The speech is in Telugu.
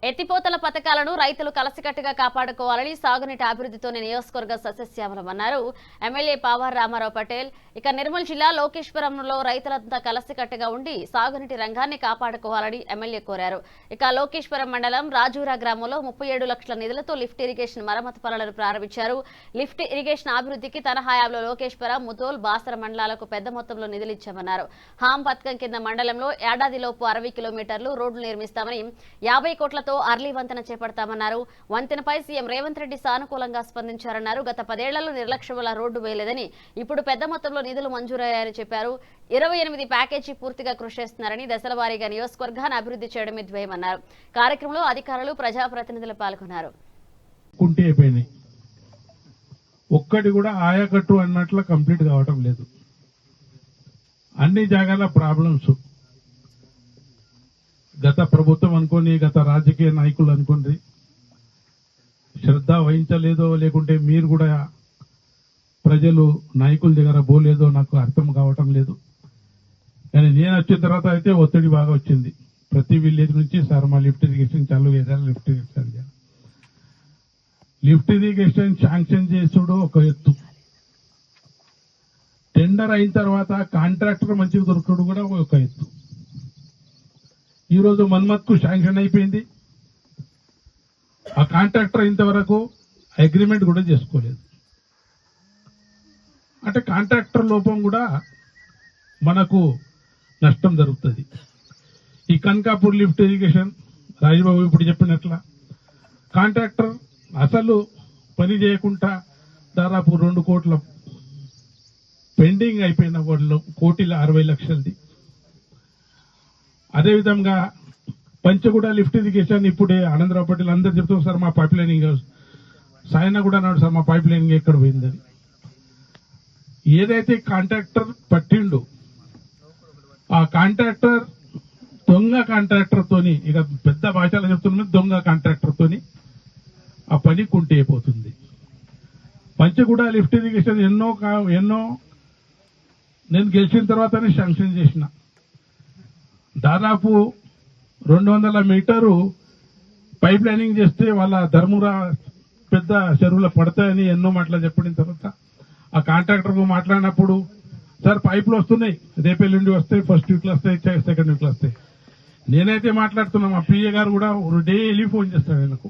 ఎత్తిపోతల పథకాలను రైతులు కలసికట్టుగా కాపాడుకోవాలని సాగునీటి అభివృద్ధితోనే నియోజకవర్గ సస్యశ్యామలమన్నారు ఎమ్మెల్యే పావార్ రామారావు పటేల్. ఇక నిర్మల్ జిల్లా లోకేశ్వరంలో రైతులంతా కలసికట్టుగా ఉండి సాగునీటి రంగాన్ని కాపాడుకోవాలని ఎమ్మెల్యే కోరారు. ఇక లోకేశ్వరం మండలం రాజూరా గ్రామంలో 37 లక్షల నిధులతో లిఫ్ట్ ఇరిగేషన్ మరమ్మతు పనులను ప్రారంభించారు. లిఫ్ట్ ఇరిగేషన్ అభివృద్ధికి తన హయాంలో లోకేశ్వరం, ముతోల్, బాసర మండలాలకు పెద్ద మొత్తంలో నిధులిచ్చామన్నారు. హామ్ పథకం కింద మండలంలో ఏడాదిలోపు 60 కిలోమీటర్లు రోడ్లు నిర్మిస్తామని 50 కోట్లతో అర్లీ వంతెన చేపడతామన్నారు. వంతెనపై సీఎం రేవంత్ రెడ్డి సానుకూలంగా స్పందించారన్నారు. గత 10 ఏళ్లలో నిర్లక్ష్యం వల్ల రోడ్డు వేయలేదని, ఇప్పుడు పెద్ద మొత్తంలో నిధులు మంజూరయ్యాయని చెప్పారు. 28 ప్యాకేజీ పూర్తిగా కృషి చేస్తున్నారని, దశల వారీగా నియోజకవర్గాన్ని అభివృద్ధి చేయడమే ధ్యేయమన్నారు. కార్యక్రమంలో అధికారులు, ప్రజాప్రతినిధులు పాల్గొన్నారు. ఒక్కటి కూడా ఆయాకట్టు అన్నట్లు కంప్లీట్ కావటం లేదు. అన్ని జాగాల ప్రాబ్లమ్స్ గత ప్రభుత్వం అనుకోని, గత రాజకీయ నాయకులు అనుకోండి, శ్రద్ధ వహించలేదో లేకుంటే మీరు కూడా ప్రజలు నాయకుల దగ్గర పోలేదో నాకు అర్థం కావటం లేదు. కానీ నేను వచ్చిన తర్వాత అయితే ఒత్తిడి బాగా వచ్చింది. ప్రతి విలేజ్ నుంచి సార్ మా లిఫ్ట్ ఇరిగేషన్ చాలు చేయాలి, లిఫ్ట్ ఇరిగేషన్ చేయాలి. లిఫ్ట్ ఇరిగేషన్ శాంక్షన్ చేసుడు ఒక ఎత్తు, టెండర్ అయిన తర్వాత కాంట్రాక్టర్ మంచిగా దొరకడు కూడా ఒక ఎత్తు. ఈ రోజు మన్మత్ కు శాంక్షన్ అయిపోయింది, ఆ కాంట్రాక్టర్ ఇంతవరకు అగ్రిమెంట్ కూడా చేసుకోలేదు. అంటే కాంట్రాక్టర్ లోపం కూడా మనకు నష్టం జరుగుతుంది. ఈ కనకాపూర్ లిఫ్ట్ ఇరిగేషన్ రాజబాబు ఇప్పుడు చెప్పినట్ల కాంట్రాక్టర్ అసలు పని చేయకుండా దాదాపు 2 కోట్ల పెండింగ్ అయిపోయిన వాళ్ళు 1,60 లక్షలది. అదేవిధంగా పంచగూడ లిఫ్ట్ ఇరిగేషన్ ఇప్పుడే ఆనందరావు పటేల్ అందరు చెప్తాం సార్ మా పైప్ లైనింగ్, సాయన కూడా అన్నాడు సార్ మా పైప్ లైనింగ్ ఎక్కడ పోయిందని. ఏదైతే కాంట్రాక్టర్ పట్టిండు ఆ కాంట్రాక్టర్ దొంగ కాంట్రాక్టర్ తోని, ఇక పెద్ద భాషలో చెప్తున్నా, దొంగ కాంట్రాక్టర్ తోని ఆ పని కుంటే అయిపోతుంది. పంచగూడ లిఫ్ట్ ఇరిగేషన్ ఎన్నో నేను గెలిచిన తర్వాతనే శాంక్షన్ చేసిన. దాదాపు 200 మీటరు పైప్ లైనింగ్ చేస్తే వాళ్ళ ధర్మురా పెద్ద చెరువులో పడతాయని ఎన్నో మాటలు చెప్పిన తర్వాత ఆ కాంట్రాక్టర్ కు మాట్లాడినప్పుడు, సార్ పైపులు వస్తున్నాయి, రేపెల్లుండి వస్తాయి, ఫస్ట్ వీక్ లో వస్తాయి, సెకండ్ వీక్ లో వస్తాయి. నేనైతే మాట్లాడుతున్నా, మా పిఏ గారు కూడా డైలీ ఫోన్ చేస్తాడు ఆయనకు.